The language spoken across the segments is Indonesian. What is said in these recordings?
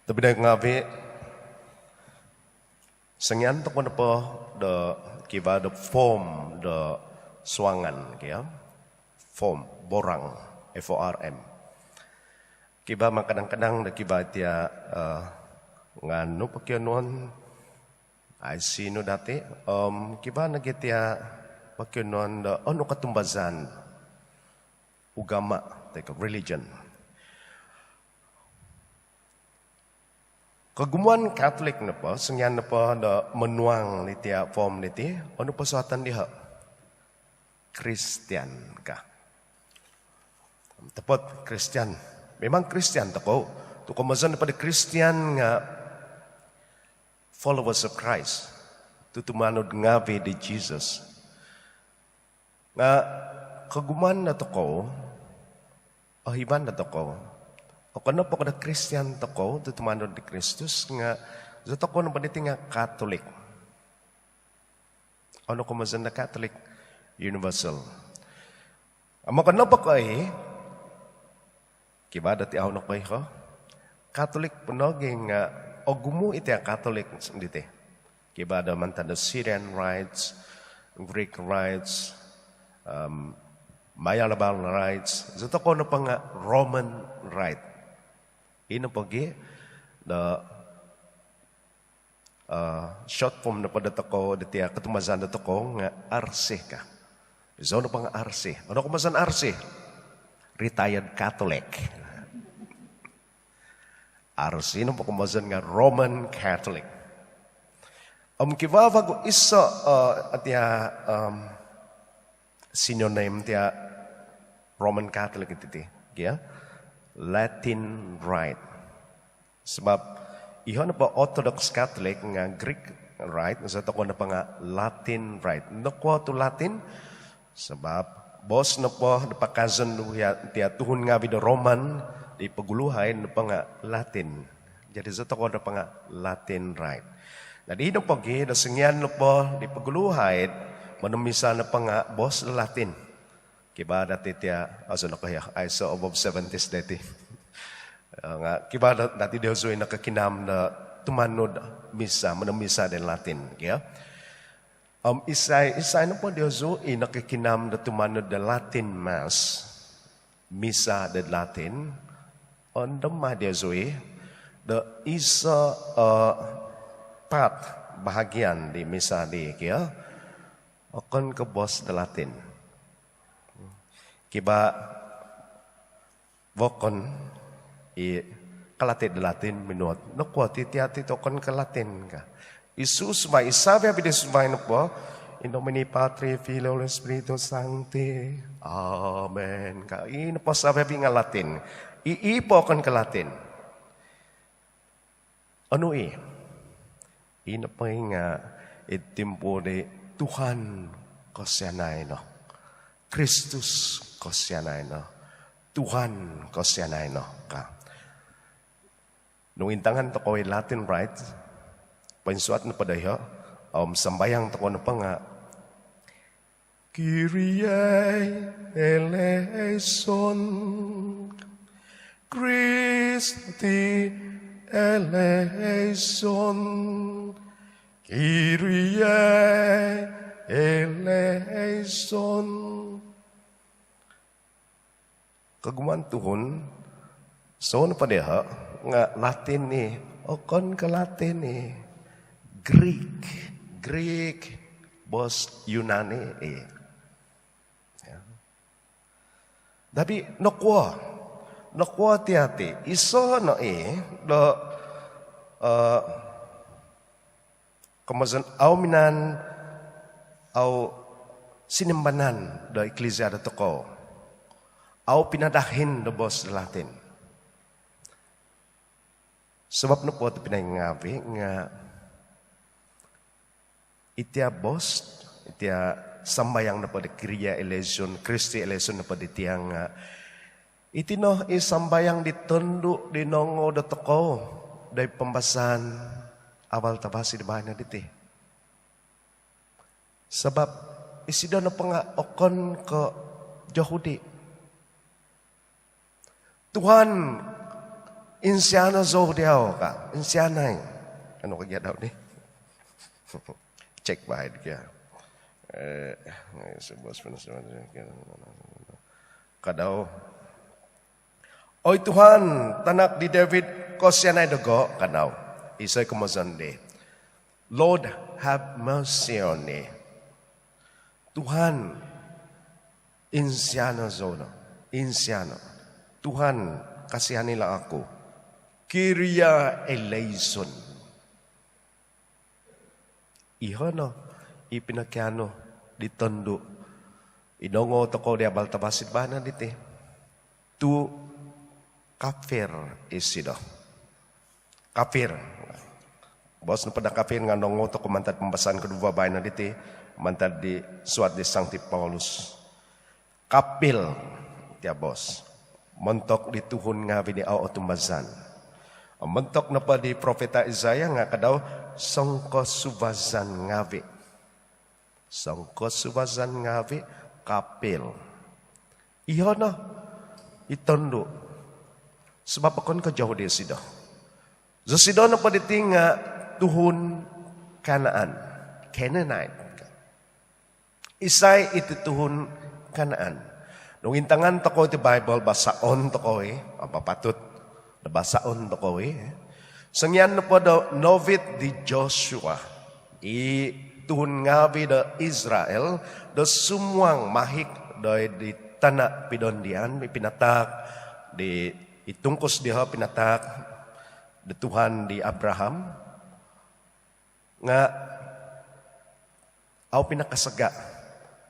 Tapi dah ngabe sengyan tu pun apa the kiba the form the suangan kia form borang FORM kiba kadang-kadang the kiba tia nganu pakionon I see no dati kiba nagitia pakionon the ono katumbazan ugama like religion. Kegumuan Katolik na po, sengyan na po na menuang ni tia form ni ti, ano po suatan diha? Kristian ka. Tepat Kristian. Memang Kristian tako. Tu kumazan na pa di Kristian nga followers of Christ. Tu tumanod ngabi di Jesus. Nga kagumuan na tako, ahiban na tako, o kano po kada Christian tako, tutumanod di Kristus, nga, zato ko na paniti nga Catholic. Ano ko mazan na Catholic? Universal. Amo kano po ko ay, kiba dati ako na ko ay ko, Catholic punoging, o gumu iti ang Catholic, diti. Kiba da man the Syrian rites, Greek rites, Mayalabal rites, zato ko na pa nga Roman rite. Ino pagi the short form na pada tako dati katumazan na tako nga RC ka. Iso na pa nga RC. Ano kumasan RC? Retired Catholic. RC no pa kumasan nga Roman Catholic. Kibawa ko isa atia synonym tia Roman Catholic iti. Kaya Latin Rite. Sebab iho na pa Orthodox Catholic nga Greek Rite, sa tako na pa nga Latin Rite. Nakwa to Latin sebab bos na po napakazan tiya tuhon nga bido Roman di paguluhay na pa nga Latin. Jadi sa tako na pa nga Latin Rite. Na di na pagi na singyan na po di paguluhay manumisa na pa nga bos Latin. Kiba dati tiya, aso na kaya, I saw above 70s dati. Kiba dati diyo zo'y nakakinam na tumanod misa, manamisa din Latin. Kaya, isa na po diyo zo'y nakakinam na tumanod na Latin Mass, misa din Latin. On the ma diyo zo'y, the isa part, bahagian di misa di, kaya, akan ke bos de Latin. Kiba vokon kalatin de Latin minuot. Nakwa titi tokon ke Latin ka. Isus ba isabi abi desubay na po. In nomine Patri Filio Spiritus Sancti. Amen. Ka ino po sabi abi nga Latin. Iipo kon ke Latin. Ano ino pa nga itimpo de Tuhan kosyanay no. Kristus kosyanay no. Tuhan kosyanay no. Nung intangan to ko Latin Rite, pansuat na padayo, sambayang to ko na pa nga, Kyrie eleison, Christi eleison, Kyrie eleison. Kaguman tuhon, so na padeha, nga Latin ni, o kon ka Latin ni, Greek, bos Yunani Tapi nakwa tiyati, iso na do, kamazan, minan, sinimbanan do Ecclesia da toko. Pinadahin do bos Latin. Sebab na po ito pinangabi nga itia bos, itia sambayang na po di Kriya election, Christi election na po di tiyang itino isambayang di tondo di nongo da toko day pambasan awal tabasi di bahay na diti. Sebab isida na pa nga okon ko Yahudi. Tuhan Insiana zo diao ka. Insiana. Ano kaya daw ni? Check bahid kaya. Sebos kadaw. Oy Tuhan, tanak di David ko siya na dugo kadaw. Isay kumazande. Lord, have mercy on me. Tuhan, insiana zona. Insiana. Tuhan, kasihan nila ako. Kyria eleison. Ihono, ipinakyano, ditondo. Inongo to ko di abal tabasit ba na diti. Tu kafir isido. Kafir. Bos na pada kafir nga nongo to kumantad pembahasan kedua bayan na diti. Mantad di suat di Sancti Paulus. Kapil, tiya bos. Montok di tuhun nga bini au otumbazan. Mentok na pa di Propeta Isaiah nga kadaw sangko subazan ngawi. Sangko subazan ngawi kapil. Iyo na itondo. Sebab akon ka jauh di sido. So sido na pa di nga tuhun Kanaan. Canaanite. Isay iti tuhun Kanaan. Nung intangan to ko iti Bible basaon to ko papatut. Nabasaon to ko Sangyan na po daw novit di Joshua. Tuhun ngabi da Israel. Da sumuang mahik da di tanah pidondian. May pinatak. Di itungkos diha pinatak. Da Tuhan di Abraham. Nga. Aw pinakasaga.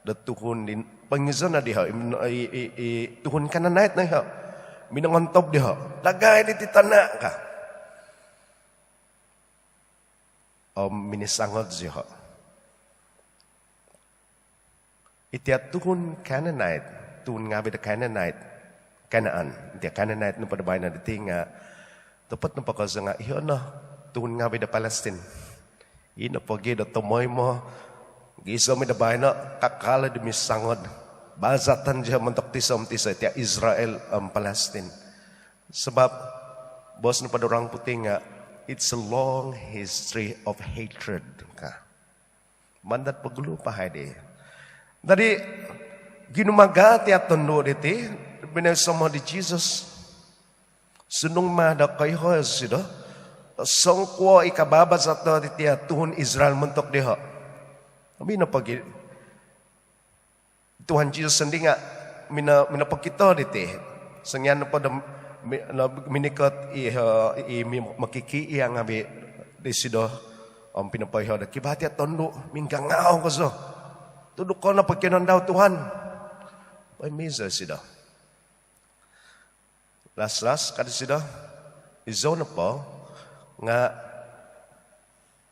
Da tuhun di pangizan na diha. Tuhun Kananite na diha. Minangontob diha. Lagay di titana ka. O minisangod diha. Itiat tuhun Canaanite. Tuhun nga bida Canaanite. Kanaan. Itiat Canaanite nung padabay na diti nga. Dapat nung pagkasa nga. Iyo na. Tuhun nga bida Palestine. Ino po gida tumoy mo. Gisa mo dabay na. Kakala di misangod. Bazatan diya mentok tisam tisa tiya Israel Palestine. Sebab bos na padurang puti nga it's a long history of hatred ka. Mandat paglupa hadi. Dari ginumaga tiya tondo diti binasama di Jesus. Sunong mada kay hoes sido. Songko ikababa sa to tiya tuhun Israel mentok diha. Abi na pagi Tuhan Jesus sendiri nga minapakita diti. Sangyan pa da minikot makiki iya nga bi desido pinapayho da kibati at tondo minggangaw ko so. Tudok ko na pagkinon daw Tuhan. Ay misa sida. Las kada sida. Izo na po nga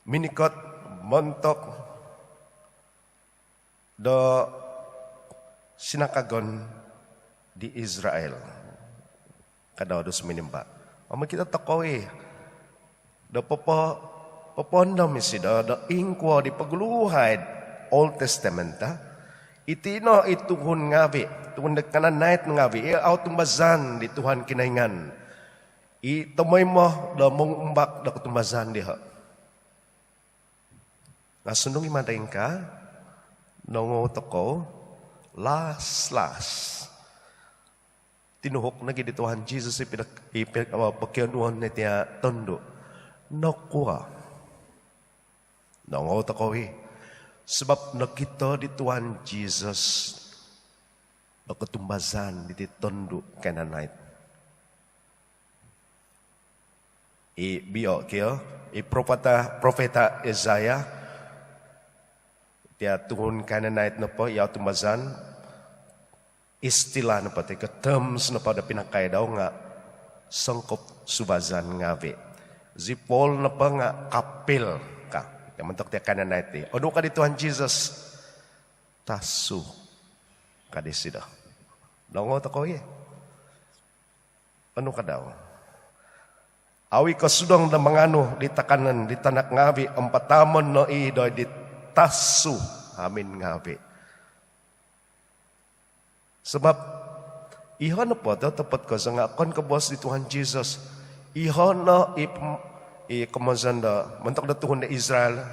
minikot montok do sinakagon di Israel. Kadaw dos minimba. Ama kita takoy. Da papondo misida da ingkwa di pagluhad Old Testament ta. Itino ituhun ngabi. Tuhun Kananite ngabi. Tumbazan di Tuhan kinaingan. Itumoy mo da mong umbak da kutumbazan diha. Nasundong imadaing ka. Nongo toko. Last. Tinuhok na gini Tuhan Jesus ipagkianuan na tiya tondo. Nakuha. Nangot ako Sebab nakita di Tuhan Jesus nakatumbasan di tondo Canaanite. Biyo kaya propeta Isaiah tiya tuhun Canaanite na po, yaw tumazan, istilah na pati, terms na pa da pinakay daw nga, sangkop subazan ngavi. Zipol na pa nga, kapil ka. Yang mentok tiya Canaanite. Odo ka di Tuhan Jesus, tasu ka di sida. Dongot ako Ano ka daw? Awi ka sudong na mangano, di takanan, di tanak ngavi, ampatamon no idoy, di tasu amin ngabi. Sebab iho na po tepat ko sa nga kon ka boss di Tuhan Jesus Ihono kemazan da mentok da Tuhun da Israel.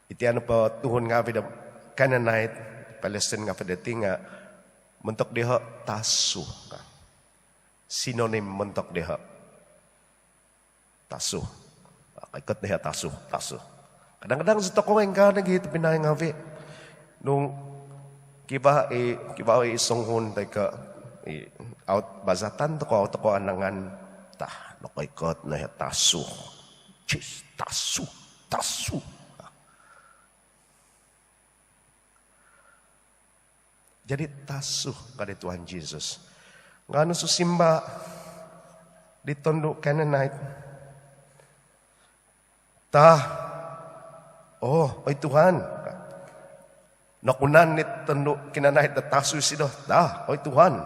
Itian pa Tuhun nga da Canaanite Palestine nga padating nga mentok deha tasu. Sinonim mentok deha tasu. Ikot deha tasu. Kadang-kadang sa toko nga nagihit pinay nga nung kiba isonghon tay ka out bazatan toko anangan tah nakoikot na tasu. Chis tasu. Jadi tasu kada Tuhan Yesus. Ngano susimba ditondok Canaanite. Oy Tuhan. Nakunan ni tondok Canaanite da tasu sido. Oy Tuhan.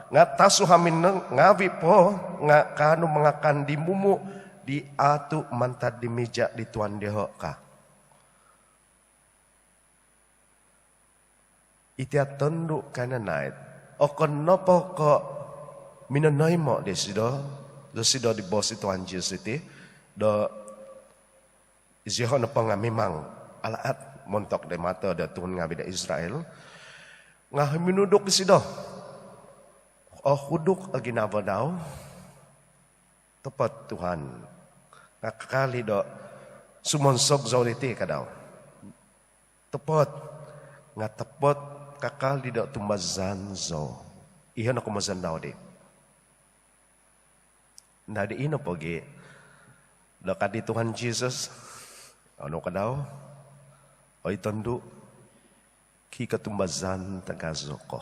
Nga tasu hamin ngawi po nga kano mga kandimumu di atu mantad di meja di Tuhan deho ka. Itia tondok Canaanite. O kenapa kok minanay mo di sido di bos di Tuhan Yesus iti do isiho na pa nga memang alaat montok de mata da Tuhan nga bida Israel nga minudok di sido. Huduk aginawa daw. Tepat Tuhan. Kakali do sumonsog zauliti ka daw. Tepat. Nga tepat kakali do tumazan zo. Iyan ako mazan daw di. Nadi ino pogi. Lakad di Tuhan Jesus. Ano ka daw? Oy tondo. Kika tumazan tagazo ko.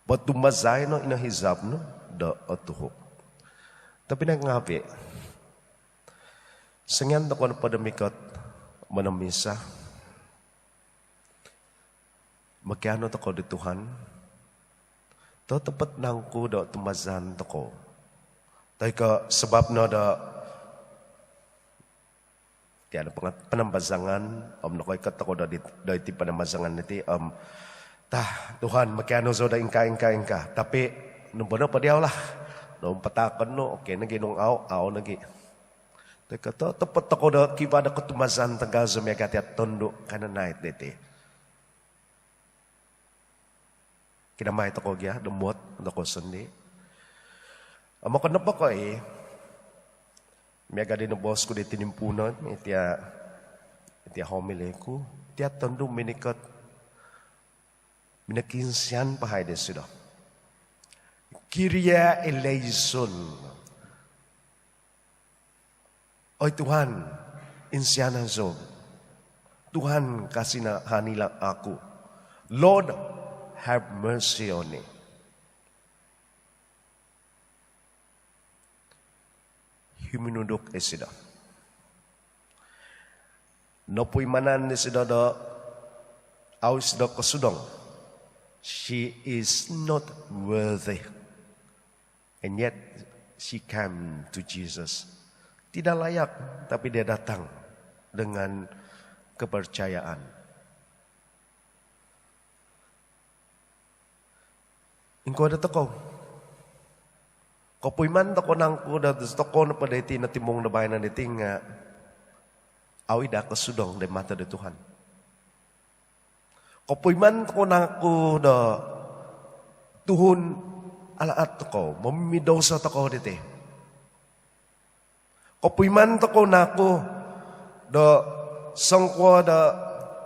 But tumazay no inahizab no da atuhok. Tapi nangabi. Sengyan ko na padamikot manamisa. Magkano to ko di Tuhan? To tepat nangku da tumazan to ko. Tay ka sebab na da tiada penambazangan nakoy kat ko da iti penambazangan niti Tuhan magkano zo da ingka. Tapi numpano pa diaw lah. Nung patakan no, okay nagi nung aw nagi. Teka to tepat ako da kiba da kutumazan tagazo mi agati at tondo Canaanite diti. Kinamay to ko gya dumot da ko sundi. Amo kan pa ko mi agadi no boss ko diti nimpunon itia homily ko. Tia tondo minikot minakinsian pahay desido. Kyrie eleison. Oy Tuhan, insianan zo. Tuhan kasih na hanila aku. Lord, have mercy on me. Huminudok esida. Nopoy manan esida do aus do kasudong. She is not worthy. And yet, she came to Jesus. Tidak layak, tapi dia datang dengan kepercayaan. Ingko ada toko. Kopuiman toko nangku da toko na padeti na timong na bayan na tinga. Awi da kasudong de mata de Tuhan. Kopuiman toko nangku da Tuhun alaat toko, mamidaw sa toko diti. Kopuiman toko nako da sangkwa da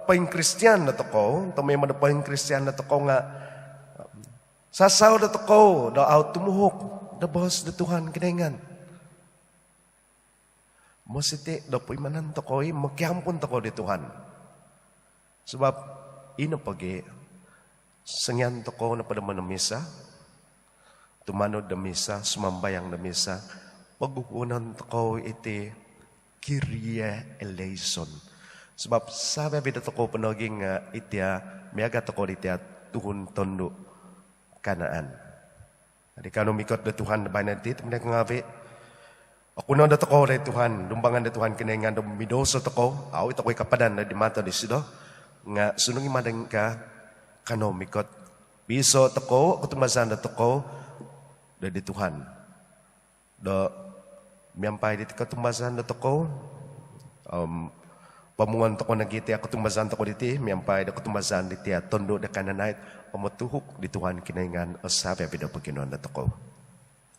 paing Kristiyan na toko, tamay man da paing Kristiyan na toko nga sasaw da toko da out tumuhok da boss da Tuhan kinengan. Mositi da puimanan toko magkiampon toko di Tuhan. Sebab ino pagi sengyan toko na pada manamisa, tumanod na misa, sumambayang na misa, pag-uunan toko iti Kyrie eleison. Sebab sabi bida toko panaging itia, miaga toko itia Tuhun tondo Kanaan. Adi kano mikot da Tuhan na bayan iti, tuminak ngabi, ako na da toko da Tuhan, dumbangan da Tuhan kinengan da midoso toko, aw ito ko'y kapadan na di mata di sido, nga sunungi madang ka, kano mikot, biso toko, kutumasan da toko, dari Tuhan. Do miampai diti ketumbasan do toko pamuan toko nagiti ako tumbasan toko diti miampai do ketumbasan diti tondo de kananait omotuhuk di Tuhan kinaingan asabe bido Panginoon do toko.